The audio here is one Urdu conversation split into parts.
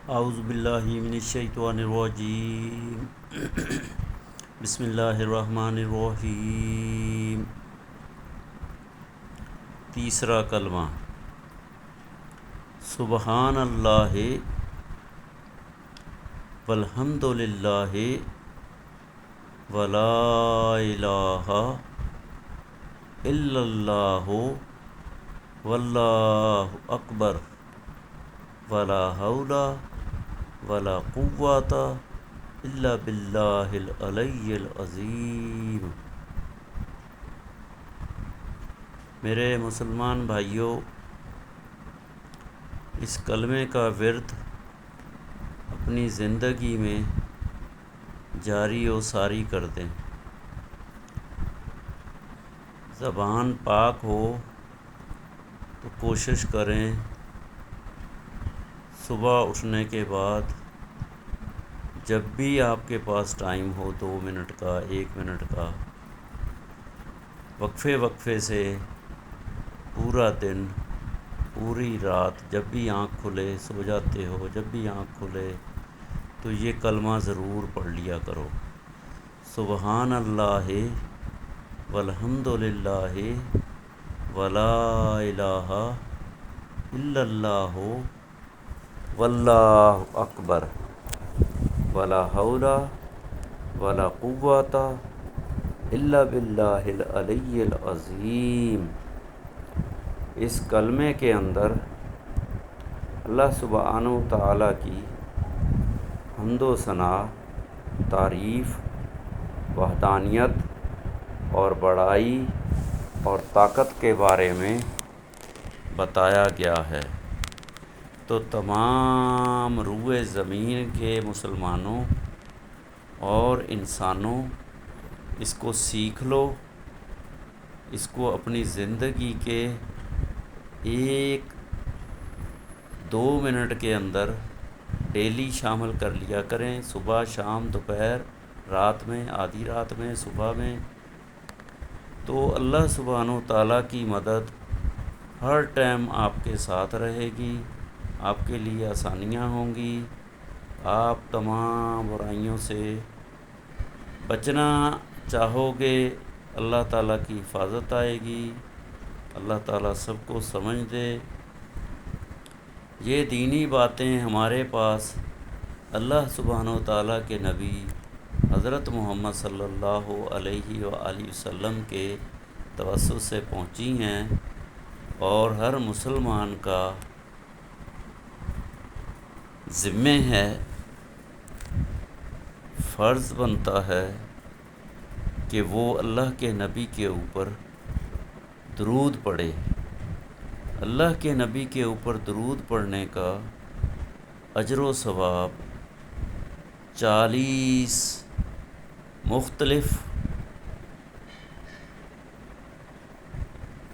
اعوذ باللہ من الشیطان الرجیم بسم اللہ الرحمن الرحیم۔ تیسرا کلمہ، سبحان اللہ والحمد للہ ولا الہ الا اللہ واللہ اکبر ولا حول ولا قوت الا باللہ العلی العظیم۔ میرے مسلمان بھائیوں، اس کلمے کا ورد اپنی زندگی میں جاری و ساری کر دیں۔ زبان پاک ہو تو کوشش کریں صبح اٹھنے کے بعد جب بھی آپ کے پاس ٹائم ہو، 2 منٹ کا، 1 منٹ کا، وقفے سے پورا دن، پوری رات، جب بھی آنکھ کھلے، سو جاتے ہو، جب بھی آنکھ کھلے تو یہ کلمہ ضرور پڑھ لیا کرو۔ سبحان اللہ والحمد للہ ولا الہ الا اللہ واللہ اکبر ولا حول ولا قوت الا باللہ العلی العظیم۔ اس کلمے کے اندر اللہ سبحانہ و تعالیٰ کی حمد و ثنا، تعریف، وحدانیت اور بڑائی اور طاقت کے بارے میں بتایا گیا ہے۔ تو تمام روئے زمین کے مسلمانوں اور انسانوں اس کو سیکھ لو، اس کو اپنی زندگی کے 1-2 منٹ کے اندر ڈیلی شامل کر لیا کریں، صبح، شام، دوپہر، رات میں، آدھی رات میں، صبح میں۔ تو اللہ سبحانہ و تعالیٰ کی مدد ہر ٹائم آپ کے ساتھ رہے گی، آپ کے لیے آسانیاں ہوں گی، آپ تمام برائیوں سے بچنا چاہو گے، اللہ تعالیٰ کی حفاظت آئے گی، اللہ تعالیٰ سب کو سمجھ دے۔ یہ دینی باتیں ہمارے پاس اللہ سبحانہ و تعالیٰ کے نبی حضرت محمد صلی اللہ علیہ وآلہ وسلم کے توسط سے پہنچی ہیں، اور ہر مسلمان کا ذمہ ہے، فرض بنتا ہے کہ وہ اللہ کے نبی کے اوپر درود پڑھے۔ اللہ کے نبی کے اوپر درود پڑھنے کا اجر و ثواب 40 مختلف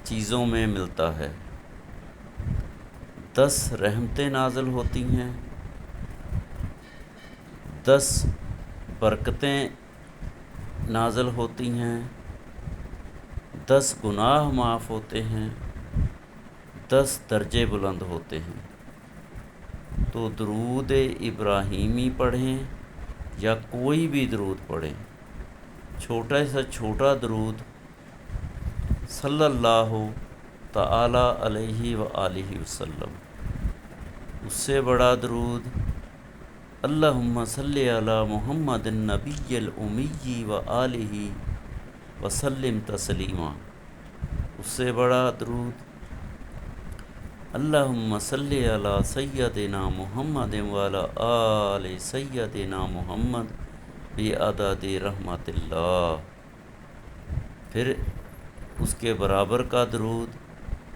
چیزوں میں ملتا ہے۔ 10 رحمتیں نازل ہوتی ہیں، 10 برکتیں نازل ہوتی ہیں، 10 گناہ معاف ہوتے ہیں، 10 درجے بلند ہوتے ہیں۔ تو درود ابراہیمی پڑھیں یا کوئی بھی درود پڑھیں، چھوٹا سے چھوٹا درود صلی اللہ تعالی علیہ وآلہ وسلم، اس سے بڑا درود اللہم صلی علی محمد النبی الامی وآلہ وسلم تسلیما، اس سے بڑا درود اللہم صلی علی سیدنا محمد وعلی آل سیدنا محمد بعدد رحمت اللہ۔ پھر اس کے برابر کا درود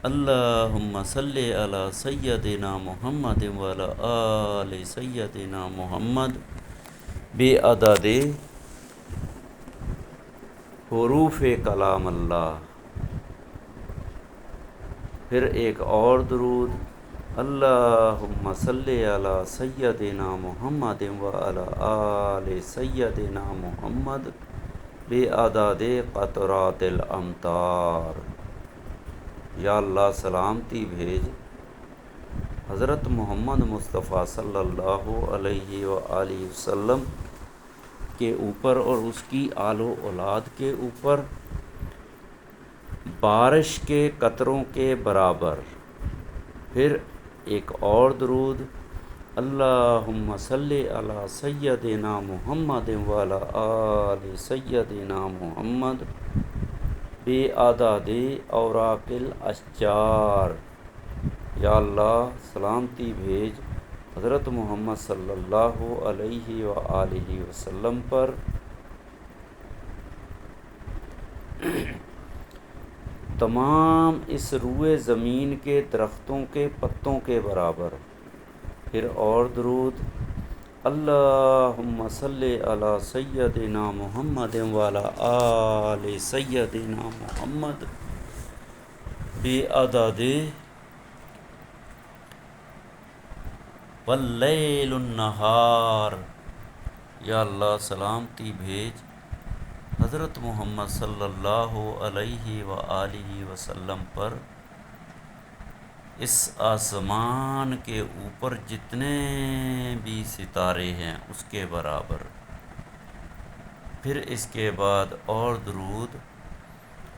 اللہم صلی علی سیدنا محمد وعلی آل سیدنا محمد بعدد حروف کلام اللہ۔ پھر ایک اور درود اللہم صلی علی سیدنا محمد وعلی آل سیدنا محمد بعدد قطرات الامطار۔ یا اللہ سلامتی بھیج حضرت محمد مصطفیٰ صلی اللہ علیہ وآلہ وسلم کے اوپر اور اس کی آل و اولاد کے اوپر بارش کے قطروں کے برابر۔ پھر ایک اور درود، اللہم صلی علی سیدنا محمد وعلی آل سیدنا محمد بے اعداد اوراق الاشجار۔ یا اللہ سلامتی بھیج حضرت محمد صلی اللہ علیہ وآلہ وسلم پر تمام اس روئے زمین کے درختوں کے پتوں کے برابر۔ پھر اور درود، اللہم صلی علی سیدنا محمد وعلی آل سیدنا محمد بے اعداد واللیل النہار۔ یا اللہ سلامتی بھیج حضرت محمد صلی اللہ علیہ وآلہ وسلم پر اس آسمان کے اوپر جتنے بھی ستارے ہیں اس کے برابر۔ پھر اس کے بعد اور درود،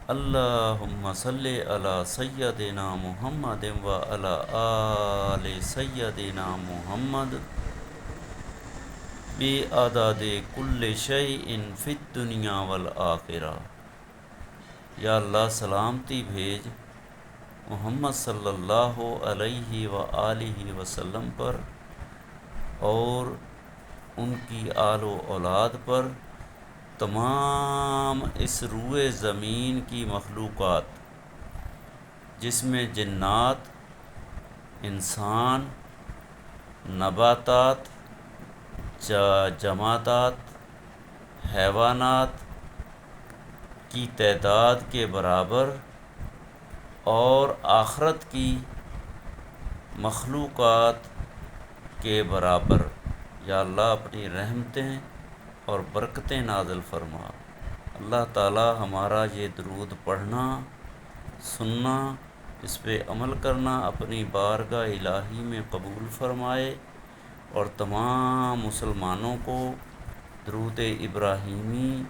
اللہم صلی علی سیدنا محمد وعلی آل سیدنا محمد بے اعداد کل شیء فی الدنیا والآخرہ۔ یا اللہ سلامتی بھیج محمد صلی اللہ علیہ وآلہ وسلم پر اور ان کی آل و اولاد پر تمام اس روئے زمین کی مخلوقات، جس میں جنات، انسان، نباتات، جمادات، حیوانات کی تعداد کے برابر اور آخرت کی مخلوقات کے برابر۔ یا اللہ اپنی رحمتیں اور برکتیں نازل فرما۔ اللہ تعالی ہمارا یہ درود پڑھنا، سننا، اس پہ عمل کرنا اپنی بارگاہ الہی میں قبول فرمائے، اور تمام مسلمانوں کو درود ابراہیمی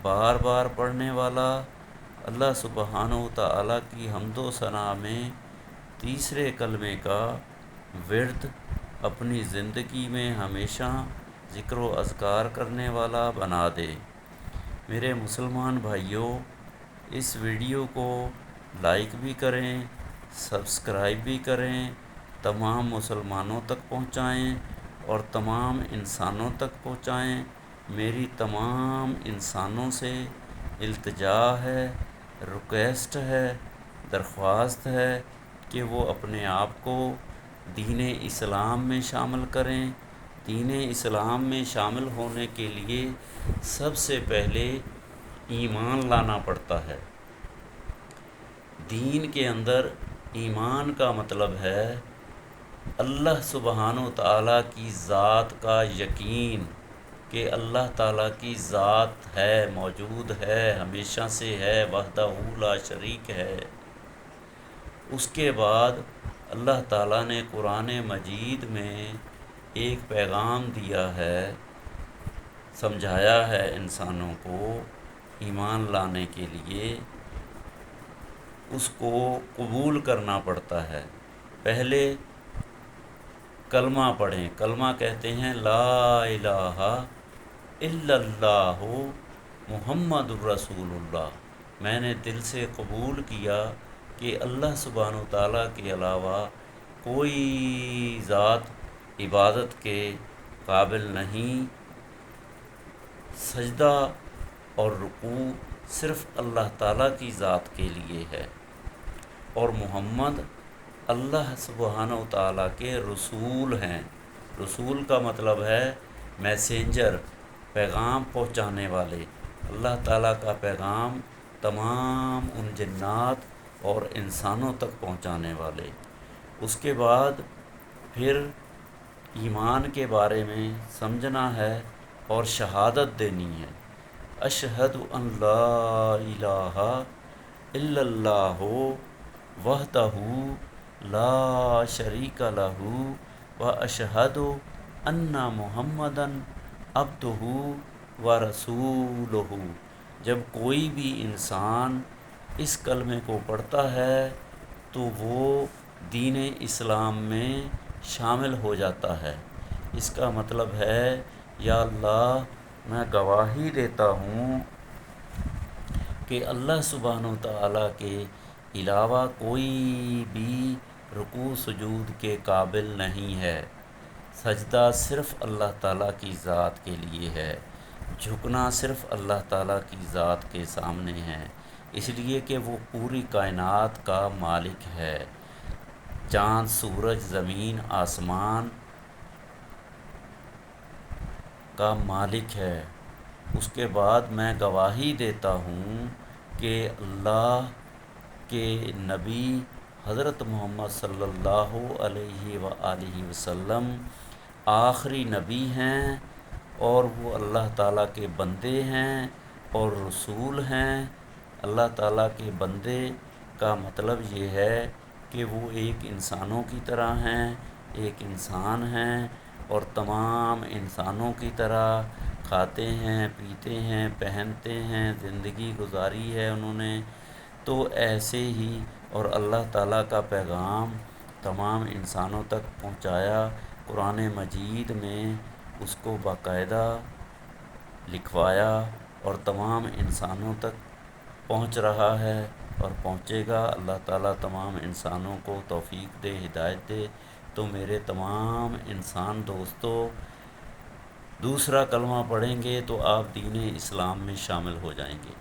بار بار پڑھنے والا اللہ سبحانہ و تعالیٰ کی حمد و ثنا میں تیسرے کلمے کا ورد اپنی زندگی میں ہمیشہ ذکر و اذکار کرنے والا بنا دے۔ میرے مسلمان بھائیوں، اس ویڈیو کو لائک بھی کریں، سبسکرائب بھی کریں، تمام مسلمانوں تک پہنچائیں اور تمام انسانوں تک پہنچائیں۔ میری تمام انسانوں سے التجا ہے، ریکویسٹ ہے، درخواست ہے کہ وہ اپنے آپ کو دین اسلام میں شامل کریں۔ دین اسلام میں شامل ہونے کے لیے سب سے پہلے ایمان لانا پڑتا ہے۔ دین کے اندر ایمان کا مطلب ہے اللہ سبحانہ و تعالیٰ کی ذات کا یقین، کہ اللہ تعالیٰ کی ذات ہے، موجود ہے، ہمیشہ سے ہے، وحدہ لا شریک ہے۔ اس کے بعد اللہ تعالیٰ نے قرآن مجید میں ایک پیغام دیا ہے، سمجھایا ہے انسانوں کو ایمان لانے کے لیے اس کو قبول کرنا پڑتا ہے۔ پہلے کلمہ پڑھیں، کلمہ کہتے ہیں لا الہ الا اللہ محمد الرسول اللہ۔ میں نے دل سے قبول کیا کہ اللہ سبحانہ وتعالیٰ کے علاوہ کوئی ذات عبادت کے قابل نہیں، سجدہ اور رکوع صرف اللہ تعالیٰ کی ذات کے لیے ہے، اور محمد اللہ سبحانہ وتعالیٰ کے رسول ہیں۔ رسول کا مطلب ہے میسنجر، پیغام پہنچانے والے، اللہ تعالیٰ کا پیغام تمام ان جنات اور انسانوں تک پہنچانے والے۔ اس کے بعد پھر ایمان کے بارے میں سمجھنا ہے اور شہادت دینی ہے۔ اشہد ان لا الہ الا اللہ وحدہ لا شریک لہ و اشہد ان محمدن عبدہ و رسولہ۔ جب کوئی بھی انسان اس کلمے کو پڑھتا ہے تو وہ دین اسلام میں شامل ہو جاتا ہے۔ اس کا مطلب ہے یا اللہ میں گواہی دیتا ہوں کہ اللہ سبحانہ و تعالیٰ کے علاوہ کوئی بھی رکوع سجود کے قابل نہیں ہے۔ سجدہ صرف اللہ تعالیٰ کی ذات کے لیے ہے، جھکنا صرف اللہ تعالیٰ کی ذات کے سامنے ہے، اس لیے کہ وہ پوری کائنات کا مالک ہے، چاند سورج زمین آسمان کا مالک ہے۔ اس کے بعد میں گواہی دیتا ہوں کہ اللہ کے نبی حضرت محمد صلی اللہ علیہ وآلہ وسلم آخری نبی ہیں اور وہ اللہ تعالیٰ کے بندے ہیں اور رسول ہیں۔ اللہ تعالیٰ کے بندے کا مطلب یہ ہے کہ وہ ایک انسانوں کی طرح ہیں، ایک انسان ہیں اور تمام انسانوں کی طرح کھاتے ہیں، پیتے ہیں، پہنتے ہیں، زندگی گزاری ہے انہوں نے۔ تو ایسے ہی اور اللہ تعالیٰ کا پیغام تمام انسانوں تک پہنچایا، قرآن مجید میں اس کو باقاعدہ لکھوایا اور تمام انسانوں تک پہنچ رہا ہے اور پہنچے گا۔ اللہ تعالیٰ تمام انسانوں کو توفیق دے، ہدایت دے۔ تو میرے تمام انسان دوستو، دوسرا کلمہ پڑھیں گے تو آپ دین اسلام میں شامل ہو جائیں گے۔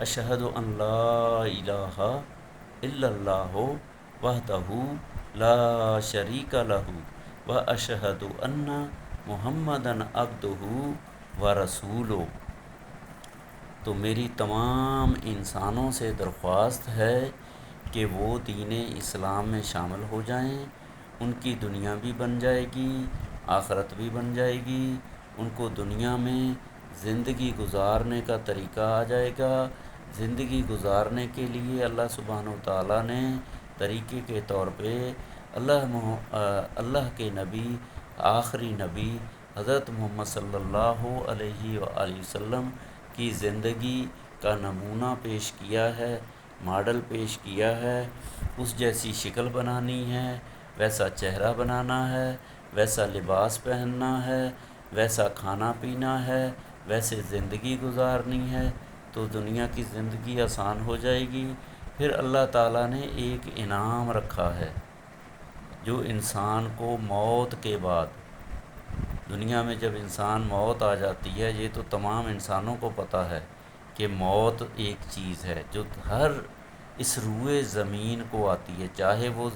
اشہد ان لا الہ الا اللہ وحدہ لا شریک لہ و اشہد ان محمدن عبدہ و رسولہ۔ تو میری تمام انسانوں سے درخواست ہے کہ وہ دین اسلام میں شامل ہو جائیں، ان کی دنیا بھی بن جائے گی، آخرت بھی بن جائے گی، ان کو دنیا میں زندگی گزارنے کا طریقہ آ جائے گا۔ زندگی گزارنے کے لیے اللہ سبحانہ و تعالیٰ نے طریقے کے طور پہ اللہ کے نبی، آخری نبی حضرت محمد صلی اللہ علیہ وآلہ وسلم کی زندگی کا نمونہ پیش کیا ہے، ماڈل پیش کیا ہے۔ اس جیسی شکل بنانی ہے، ویسا چہرہ بنانا ہے، ویسا لباس پہننا ہے، ویسا کھانا پینا ہے، ویسے زندگی گزارنی ہے، تو دنیا کی زندگی آسان ہو جائے گی۔ پھر اللہ تعالیٰ نے ایک انعام رکھا ہے جو انسان کو موت کے بعد، دنیا میں جب انسان موت آ جاتی ہے، یہ تو تمام انسانوں کو پتہ ہے کہ موت ایک چیز ہے جو ہر اس روئے زمین کو آتی ہے، چاہے وہ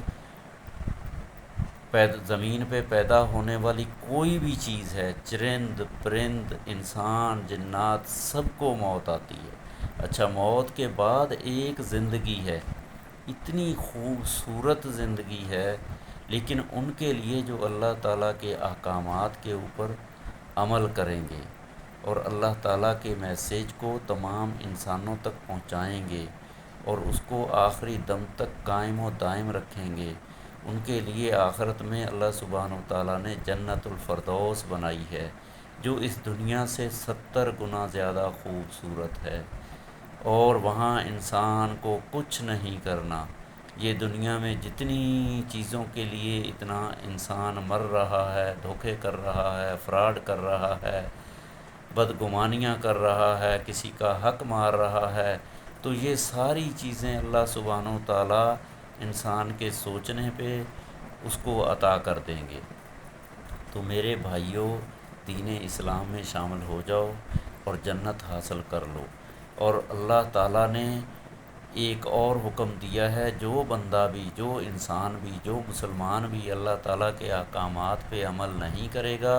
زمین پہ پیدا ہونے والی کوئی بھی چیز ہے، چرند پرند انسان جنات، سب کو موت آتی ہے۔ اچھا، موت کے بعد ایک زندگی ہے، اتنی خوبصورت زندگی ہے، لیکن ان کے لیے جو اللہ تعالیٰ کے احکامات کے اوپر عمل کریں گے اور اللہ تعالیٰ کے میسیج کو تمام انسانوں تک پہنچائیں گے اور اس کو آخری دم تک قائم و دائم رکھیں گے، ان کے لیے آخرت میں اللہ سبحانہ و تعالیٰ نے جنت الفردوس بنائی ہے، جو اس دنیا سے 70 گنا زیادہ خوبصورت ہے، اور وہاں انسان کو کچھ نہیں کرنا۔ یہ دنیا میں جتنی چیزوں کے لیے اتنا انسان مر رہا ہے، دھوکے کر رہا ہے، فراڈ کر رہا ہے، بدگمانیاں کر رہا ہے، کسی کا حق مار رہا ہے، تو یہ ساری چیزیں اللہ سبحانہ و تعالیٰ انسان کے سوچنے پہ اس کو عطا کر دیں گے۔ تو میرے بھائیوں، دین اسلام میں شامل ہو جاؤ اور جنت حاصل کر لو۔ اور اللہ تعالیٰ نے ایک اور حکم دیا ہے، جو بندہ بھی، جو انسان بھی، جو مسلمان بھی اللہ تعالیٰ کے احکامات پہ عمل نہیں کرے گا،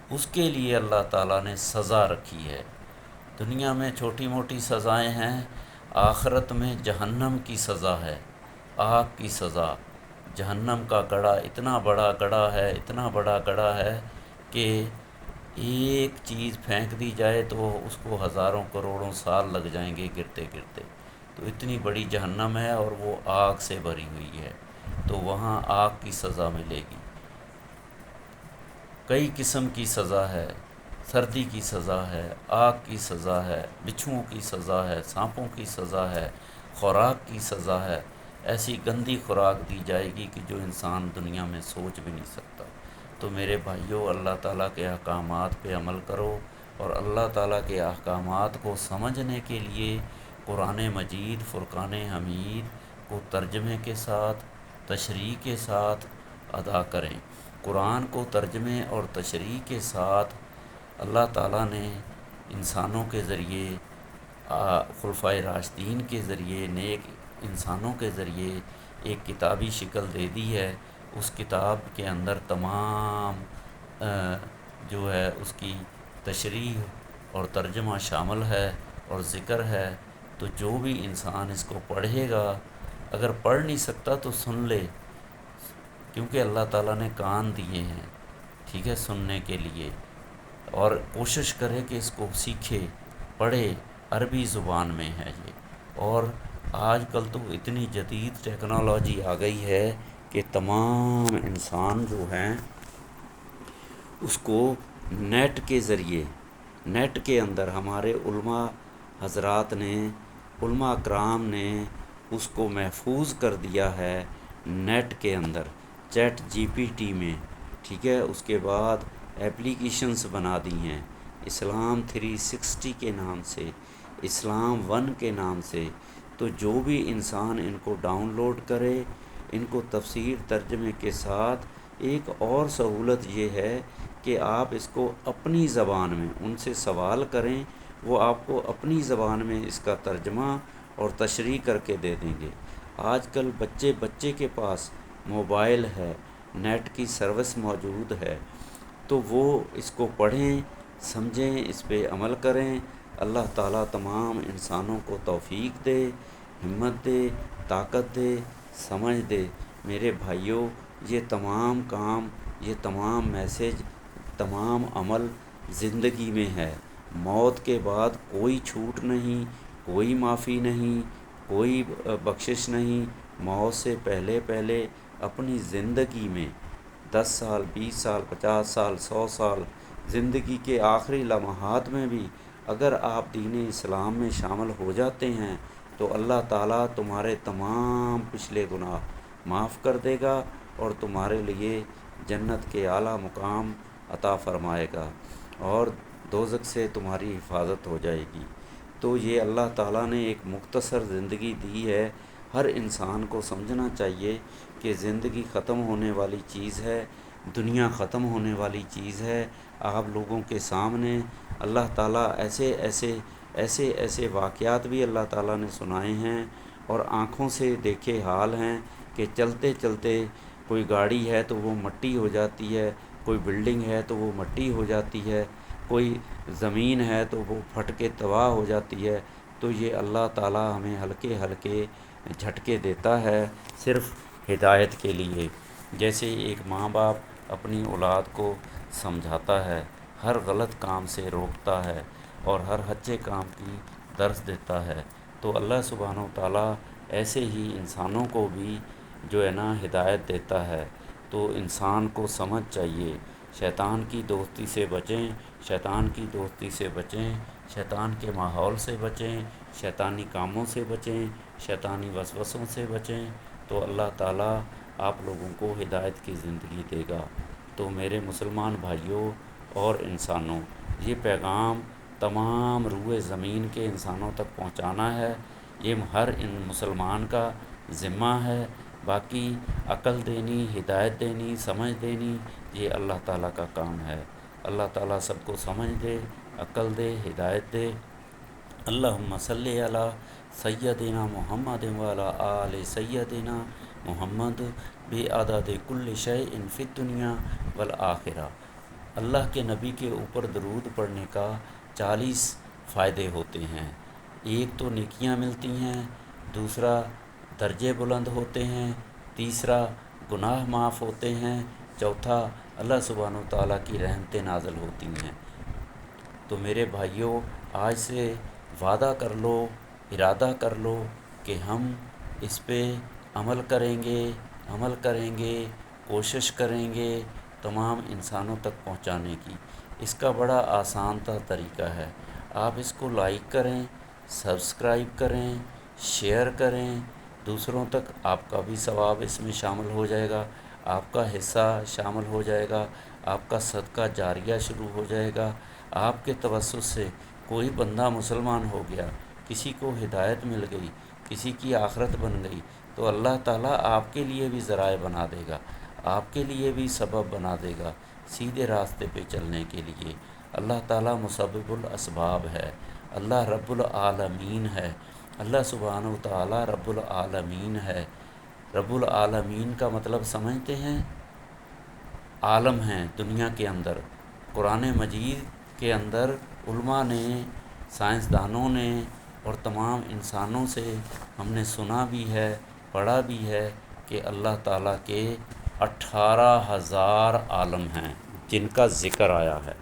اس کے لیے اللہ تعالیٰ نے سزا رکھی ہے۔ دنیا میں چھوٹی موٹی سزائیں ہیں، آخرت میں جہنم کی سزا ہے، آگ کی سزا۔ جہنم کا گڑھا اتنا بڑا گڑھا ہے، اتنا بڑا گڑھا ہے کہ ایک چیز پھینک دی جائے تو اس کو ہزاروں کروڑوں سال لگ جائیں گے گرتے گرتے۔ تو اتنی بڑی جہنم ہے اور وہ آگ سے بھری ہوئی ہے۔ تو وہاں آگ کی سزا ملے گی۔ کئی قسم کی سزا ہے، سردی کی سزا ہے، آگ کی سزا ہے، بچھوؤں کی سزا ہے، سانپوں کی سزا ہے، خوراک کی سزا ہے۔ ایسی گندی خوراک دی جائے گی کہ جو انسان دنیا میں سوچ بھی نہیں سکتا۔ تو میرے بھائیوں، اللہ تعالیٰ کے احکامات پہ عمل کرو، اور اللہ تعالیٰ کے احکامات کو سمجھنے کے لیے قرآن مجید فرقان حمید کو ترجمے کے ساتھ، تشریح کے ساتھ ادا کریں۔ قرآن کو ترجمے اور تشریح کے ساتھ اللہ تعالیٰ نے انسانوں کے ذریعے، خلفائے راشدین کے ذریعے، نیک انسانوں کے ذریعے ایک کتابی شکل دے دی ہے۔ اس کتاب کے اندر تمام جو ہے اس کی تشریح اور ترجمہ شامل ہے اور ذکر ہے۔ تو جو بھی انسان اس کو پڑھے گا، اگر پڑھ نہیں سکتا تو سن لے، کیونکہ اللہ تعالیٰ نے کان دیے ہیں، ٹھیک ہے، سننے کے لیے، اور کوشش کرے کہ اس کو سیکھے، پڑھے۔ عربی زبان میں ہے یہ، اور آج کل تو اتنی جدید ٹیکنالوجی آ گئی ہے کہ تمام انسان جو ہیں اس کو نیٹ کے ذریعے، نیٹ کے اندر ہمارے علماء حضرات نے، علماء کرام نے اس کو محفوظ کر دیا ہے نیٹ کے اندر، چیٹ جی پی ٹی میں، ٹھیک ہے۔ اس کے بعد ایپلیکیشنز بنا دی ہیں، اسلام 360 کے نام سے، اسلام 1 کے نام سے۔ تو جو بھی انسان ان کو ڈاؤن لوڈ کرے، ان کو تفسیر ترجمے کے ساتھ، ایک اور سہولت یہ ہے کہ آپ اس کو اپنی زبان میں ان سے سوال کریں، وہ آپ کو اپنی زبان میں اس کا ترجمہ اور تشریح کر کے دے دیں گے۔ آج کل بچے کے پاس موبائل ہے، نیٹ کی سروس موجود ہے، تو وہ اس کو پڑھیں، سمجھیں، اس پہ عمل کریں۔ اللہ تعالیٰ تمام انسانوں کو توفیق دے، ہمت دے، طاقت دے، سمجھ دے۔ میرے بھائیوں، یہ تمام کام، یہ تمام میسج، تمام عمل زندگی میں ہے۔ موت کے بعد کوئی چھوٹ نہیں، کوئی معافی نہیں، کوئی بخشش نہیں۔ موت سے پہلے پہلے اپنی زندگی میں 10 سال، 20 سال، 50 سال، 100 سال، زندگی کے آخری لمحات میں بھی اگر آپ دین اسلام میں شامل ہو جاتے ہیں تو اللہ تعالیٰ تمہارے تمام پچھلے گناہ معاف کر دے گا اور تمہارے لیے جنت کے اعلیٰ مقام عطا فرمائے گا، اور دوزخ سے تمہاری حفاظت ہو جائے گی۔ تو یہ اللہ تعالیٰ نے ایک مختصر زندگی دی ہے۔ ہر انسان کو سمجھنا چاہیے کہ زندگی ختم ہونے والی چیز ہے، دنیا ختم ہونے والی چیز ہے۔ آپ لوگوں کے سامنے اللہ تعالیٰ ایسے واقعات بھی اللہ تعالیٰ نے سنائے ہیں اور آنکھوں سے دیکھے حال ہیں کہ چلتے چلتے کوئی گاڑی ہے تو وہ مٹی ہو جاتی ہے، کوئی بلڈنگ ہے تو وہ مٹی ہو جاتی ہے، کوئی زمین ہے تو وہ پھٹ کے تباہ ہو جاتی ہے۔ تو یہ اللہ تعالیٰ ہمیں ہلکے ہلکے جھٹکے دیتا ہے صرف ہدایت کے لیے۔ جیسے ایک ماں باپ اپنی اولاد کو سمجھاتا ہے، ہر غلط کام سے روکتا ہے اور ہر اچھے کام کی درس دیتا ہے، تو اللہ سبحانہ و تعالیٰ ایسے ہی انسانوں کو بھی جو ہے نا ہدایت دیتا ہے۔ تو انسان کو سمجھ چاہیے، شیطان کی دوستی سے بچیں، شیطان کی دوستی سے بچیں، شیطان کے ماحول سے بچیں، شیطانی کاموں سے بچیں، شیطانی وسوسوں سے بچیں، تو اللہ تعالیٰ آپ لوگوں کو ہدایت کی زندگی دے گا۔ تو میرے مسلمان بھائیوں اور انسانوں، یہ پیغام تمام روئے زمین کے انسانوں تک پہنچانا ہے، یہ ہر مسلمان کا ذمہ ہے۔ باقی عقل دینی، ہدایت دینی، سمجھ دینی، یہ اللہ تعالیٰ کا کام ہے۔ اللہ تعالیٰ سب کو سمجھ دے، عقل دے، ہدایت دے۔ اللہم صلی علی سیدنا محمد وعلی آل سیدنا محمد بعدد کل شیء فی الدنیا والآخرہ۔ اللہ کے نبی کے اوپر درود پڑھنے کا 40 فائدے ہوتے ہیں۔ ایک تو نیکیاں ملتی ہیں، دوسرا درجے بلند ہوتے ہیں، تیسرا گناہ معاف ہوتے ہیں، چوتھا اللہ سبحانہ و تعالیٰ کی رحمتیں نازل ہوتی ہیں۔ تو میرے بھائیوں، آج سے وعدہ کر لو، ارادہ کر لو کہ ہم اس پہ عمل کریں گے، عمل کریں گے، کوشش کریں گے تمام انسانوں تک پہنچانے کی۔ اس کا بڑا آسان تر طریقہ ہے، آپ اس کو لائک کریں، سبسکرائب کریں، شیئر کریں دوسروں تک، آپ کا بھی ثواب اس میں شامل ہو جائے گا، آپ کا حصہ شامل ہو جائے گا، آپ کا صدقہ جاریہ شروع ہو جائے گا۔ آپ کے توسط سے کوئی بندہ مسلمان ہو گیا، کسی کو ہدایت مل گئی، کسی کی آخرت بن گئی، تو اللہ تعالیٰ آپ کے لیے بھی ذرائع بنا دے گا، آپ کے لیے بھی سبب بنا دے گا سیدھے راستے پہ چلنے کے لیے۔ اللہ تعالیٰ مسبب الاسباب ہے، اللہ رب العالمین ہے، اللہ سبحانہ و تعالیٰ رب العالمین ہے۔ رب العالمین کا مطلب سمجھتے ہیں؟ عالم ہیں دنیا کے اندر۔ قرآن مجید کے اندر علماء نے، سائنسدانوں نے اور تمام انسانوں سے ہم نے سنا بھی ہے، پڑھا بھی ہے کہ اللہ تعالیٰ کے 18,000 عالم ہیں جن کا ذکر آیا ہے۔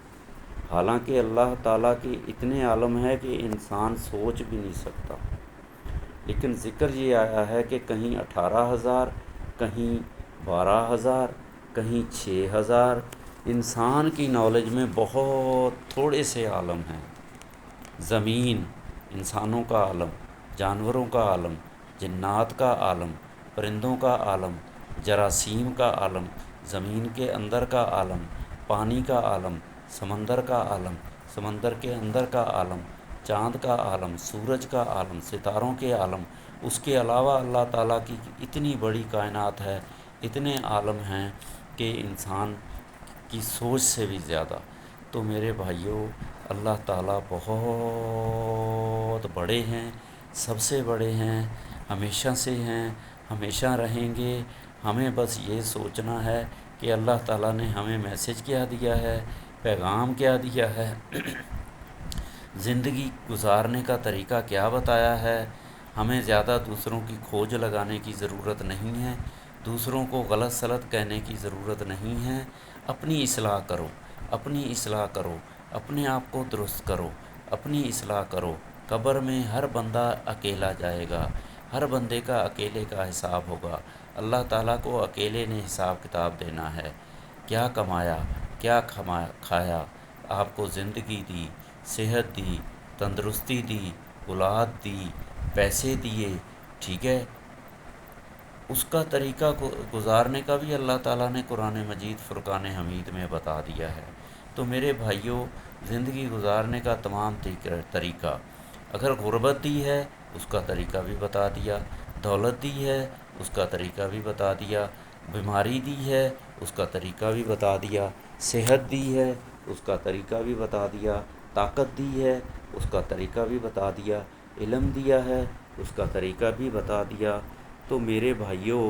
حالانکہ اللہ تعالیٰ کے اتنے عالم ہے کہ انسان سوچ بھی نہیں سکتا، لیکن ذکر یہ آیا ہے کہ کہیں 18,000، کہیں 12,000، کہیں 6,000۔ انسان کی نالج میں بہت تھوڑے سے عالم ہیں۔ زمین، انسانوں کا عالم، جانوروں کا عالم، جنات کا عالم، پرندوں کا عالم، جراثیم کا عالم، زمین کے اندر کا عالم، پانی کا عالم، سمندر کا عالم، سمندر کے اندر کا عالم، چاند کا عالم، سورج کا عالم، ستاروں کے عالم۔ اس کے علاوہ اللہ تعالیٰ کی اتنی بڑی کائنات ہے، اتنے عالم ہیں کہ انسان کی سوچ سے بھی زیادہ۔ تو میرے بھائیوں، اللہ تعالیٰ بہت بڑے ہیں، سب سے بڑے ہیں، ہمیشہ سے ہیں، ہمیشہ رہیں گے۔ ہمیں بس یہ سوچنا ہے کہ اللہ تعالیٰ نے ہمیں میسج کیا دیا ہے، پیغام کیا دیا ہے، زندگی گزارنے کا طریقہ کیا بتایا ہے۔ ہمیں زیادہ دوسروں کی کھوج لگانے کی ضرورت نہیں ہے، دوسروں کو غلط سلط کہنے کی ضرورت نہیں ہے۔ اپنی اصلاح کرو، اپنی اصلاح کرو، اپنے آپ کو درست کرو، اپنی اصلاح کرو۔ قبر میں ہر بندہ اکیلا جائے گا، ہر بندے کا اکیلے کا حساب ہوگا۔ اللہ تعالیٰ کو اکیلے نے حساب کتاب دینا ہے۔ کیا کمایا، کیا کھایا، آپ کو زندگی دی، صحت دی، تندرستی دی، اولاد دی، پیسے دیے، ٹھیک ہے، اس کا طریقہ گزارنے کا بھی اللہ تعالیٰ نے قرآن مجید فرقان حمید میں بتا دیا ہے۔ تو میرے بھائیوں، زندگی گزارنے کا تمام طریقہ، اگر غربت دی ہے اس کا طریقہ بھی بتا دیا، دولت دی ہے اس کا طریقہ بھی بتا دیا، بیماری دی ہے اس کا طریقہ بھی بتا دیا، صحت دی ہے اس کا طریقہ بھی بتا دیا، طاقت دی ہے اس کا طریقہ بھی بتا دیا، علم دیا ہے اس کا طریقہ بھی بتا دیا۔ تو میرے بھائیوں،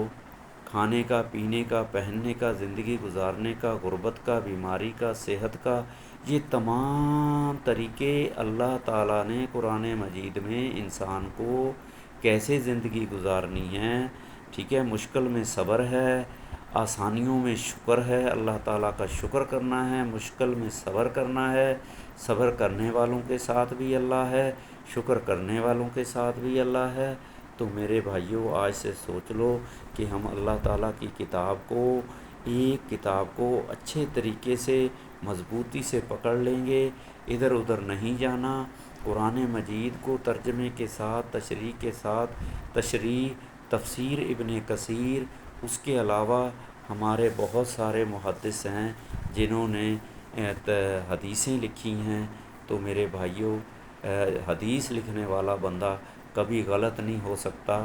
کھانے کا، پینے کا، پہننے کا، زندگی گزارنے کا، غربت کا، بیماری کا، صحت کا، یہ تمام طریقے اللہ تعالیٰ نے قرآن مجید میں انسان کو کیسے زندگی گزارنی ہے، ٹھیک ہے، مشکل میں صبر ہے، آسانیوں میں شکر ہے، اللہ تعالیٰ کا شکر کرنا ہے، مشکل میں صبر کرنا ہے، صبر کرنے والوں کے ساتھ بھی اللہ ہے، شکر کرنے والوں کے ساتھ بھی اللہ ہے۔ تو میرے بھائیوں، آج سے سوچ لو کہ ہم اللہ تعالیٰ کی کتاب کو، ایک کتاب کو اچھے طریقے سے مضبوطی سے پکڑ لیں گے، ادھر ادھر نہیں جانا۔ قرآن مجید کو ترجمے کے ساتھ، تشریح کے ساتھ، تفسیر ابن کثیر، اس کے علاوہ ہمارے بہت سارے محدث ہیں جنہوں نے حدیثیں لکھی ہیں۔ تو میرے بھائیوں، حدیث لکھنے والا بندہ کبھی غلط نہیں ہو سکتا۔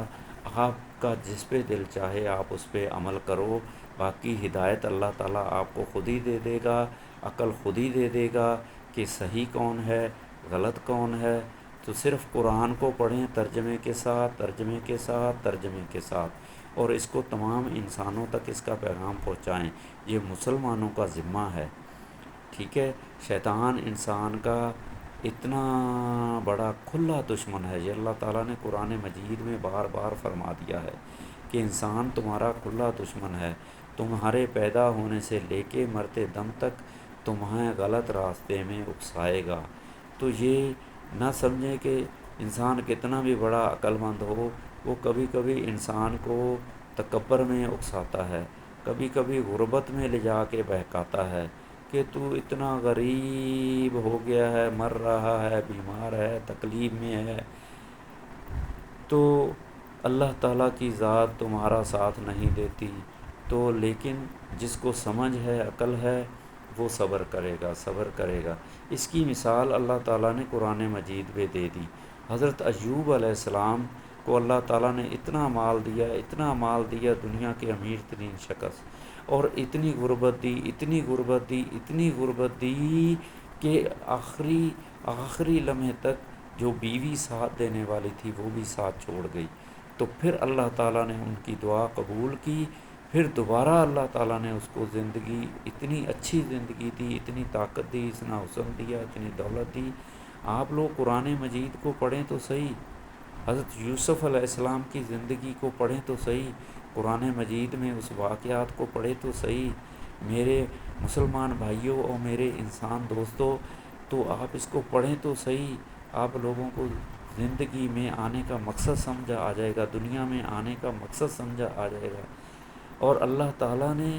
آپ کا جس پہ دل چاہے آپ اس پہ عمل کرو، باقی ہدایت اللہ تعالیٰ آپ کو خود ہی دے دے گا، عقل خود ہی دے دے گا کہ صحیح کون ہے، غلط کون ہے۔ تو صرف قرآن کو پڑھیں ترجمے کے ساتھ، ترجمے کے ساتھ، ترجمے کے ساتھ، اور اس کو تمام انسانوں تک اس کا پیغام پہنچائیں۔ یہ مسلمانوں کا ذمہ ہے، ٹھیک ہے۔ شیطان انسان کا اتنا بڑا کھلا دشمن ہے، یہ اللہ تعالیٰ نے قرآن مجید میں بار بار فرما دیا ہے کہ انسان تمہارا کھلا دشمن ہے، تمہارے پیدا ہونے سے لے کے مرتے دم تک تمہیں غلط راستے میں اکسائے گا۔ تو یہ نہ سمجھیں کہ انسان کتنا بھی بڑا عقل مند ہو، وہ کبھی کبھی انسان کو تکبر میں اکساتا ہے، کبھی کبھی غربت میں لے جا کے بہکاتا ہے کہ تو اتنا غریب ہو گیا ہے، مر رہا ہے، بیمار ہے، تکلیف میں ہے، تو اللہ تعالیٰ کی ذات تمہارا ساتھ نہیں دیتی۔ تو لیکن جس کو سمجھ ہے، عقل ہے، وہ صبر کرے گا، صبر کرے گا۔ اس کی مثال اللہ تعالیٰ نے قرآن مجید میں دے دی۔ حضرت ایوب علیہ السلام کو اللہ تعالیٰ نے اتنا مال دیا، اتنا مال دیا، دنیا کے امیر ترین شخص، اور اتنی غربت دی، اتنی غربت دی، اتنی غربت دی کہ آخری لمحے تک جو بیوی ساتھ دینے والی تھی وہ بھی ساتھ چھوڑ گئی۔ تو پھر اللہ تعالیٰ نے ان کی دعا قبول کی، پھر دوبارہ اللہ تعالیٰ نے اس کو زندگی، اتنی اچھی زندگی دی، اتنی طاقت دی، اتنا حسن دیا، اتنی دولت دی۔ آپ لوگ قرآن مجید کو پڑھیں تو صحیح، حضرت یوسف علیہ السلام کی زندگی کو پڑھیں تو صحیح، قرآن مجید میں اس واقعات کو پڑھیں تو صحیح۔ میرے مسلمان بھائیوں اور میرے انسان دوستوں، تو آپ اس کو پڑھیں تو صحیح، آپ لوگوں کو زندگی میں آنے کا مقصد سمجھا آ جائے گا، دنیا میں آنے کا مقصد سمجھا آ جائے گا۔ اور اللہ تعالیٰ نے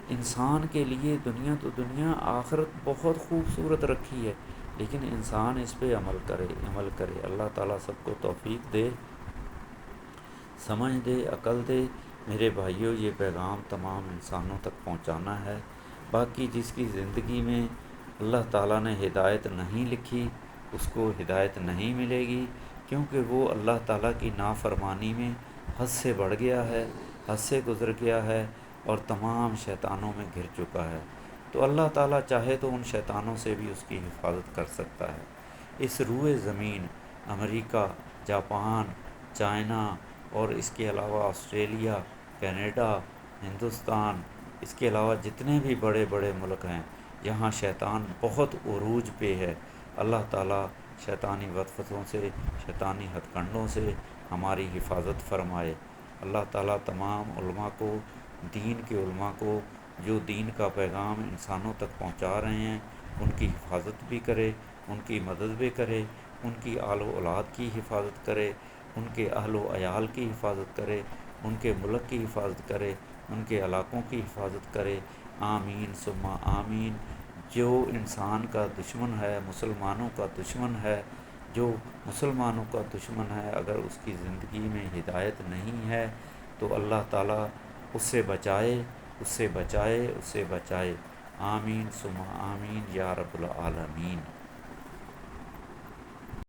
انسان کے لیے دنیا تو دنیا، آخرت بہت خوبصورت رکھی ہے، لیکن انسان اس پہ عمل کرے۔ اللہ تعالیٰ سب کو توفیق دے، سمجھ دے، عقل دے۔ میرے بھائیوں، یہ پیغام تمام انسانوں تک پہنچانا ہے۔ باقی جس کی زندگی میں اللہ تعالیٰ نے ہدایت نہیں لکھی، اس کو ہدایت نہیں ملے گی، کیونکہ وہ اللہ تعالیٰ کی نافرمانی میں حد سے بڑھ گیا ہے، حد سے گزر گیا ہے، اور تمام شیطانوں میں گھر چکا ہے۔ تو اللہ تعالیٰ چاہے تو ان شیطانوں سے بھی اس کی حفاظت کر سکتا ہے۔ اس روئے زمین امریکہ، جاپان، چائنا، اور اس کے علاوہ آسٹریلیا، کینیڈا، ہندوستان، اس کے علاوہ جتنے بھی بڑے بڑے ملک ہیں، یہاں شیطان بہت عروج پہ ہے۔ اللہ تعالیٰ شیطانی وسوسوں سے، شیطانی ہتھ کنڈوں سے ہماری حفاظت فرمائے۔ اللہ تعالیٰ تمام علماء کو، دین کے علماء کو، جو دین کا پیغام انسانوں تک پہنچا رہے ہیں، ان کی حفاظت بھی کرے، ان کی مدد بھی کرے، ان کی آل و اولاد کی حفاظت کرے، ان کے اہل و عیال کی حفاظت کرے، ان کے ملک کی حفاظت کرے، ان کے علاقوں کی حفاظت کرے۔ آمین ثم آمین۔ جو انسان کا دشمن ہے، مسلمانوں کا دشمن ہے، جو مسلمانوں کا دشمن ہے، اگر اس کی زندگی میں ہدایت نہیں ہے تو اللہ تعالیٰ اس سے بچائے، اس سے بچائے، اس سے بچائے۔ آمین ثم آمین یا رب العالمین۔